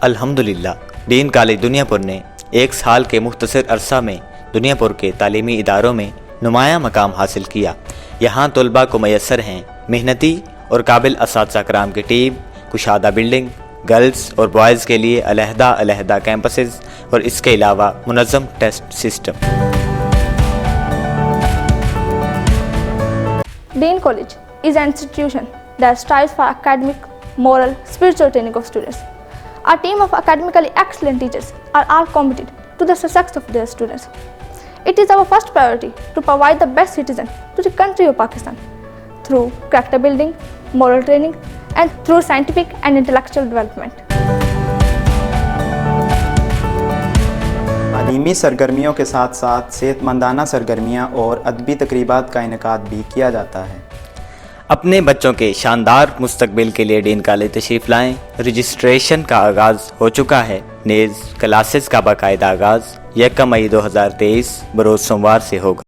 الحمدللہ ڈین کالج دنیا پور نے ایک سال کے مختصر عرصہ میں دنیا پور کے تعلیمی اداروں میں نمایاں مقام حاصل کیا۔ یہاں طلباء کو میسر ہیں محنتی اور قابل اساتذہ کرام کی ٹیم، کشادہ بلڈنگ، گرلز اور بوائز کے لیے علیحدہ کیمپسز اور اس کے علاوہ منظم test system. Dean College is an institution that strives for academic, moral, spiritual training of students. Our team of academically excellent teachers are all committed to the success of their students. It is our first priority to provide the best citizen to the country of Pakistan through character building, moral training, and through scientific and intellectual development. تعلیمی سرگرمیوں کے ساتھ ساتھ صحت مندانہ سرگرمیاں اور ادبی تقریبات کا انعقاد بھی کیا جاتا ہے۔ اپنے بچوں کے شاندار مستقبل کے لیے ڈین کالج تشریف لائیں۔ رجسٹریشن کا آغاز ہو چکا ہے، نیز کلاسز کا باقاعدہ آغاز 1 مئی 2023 بروز سوموار سے ہوگا۔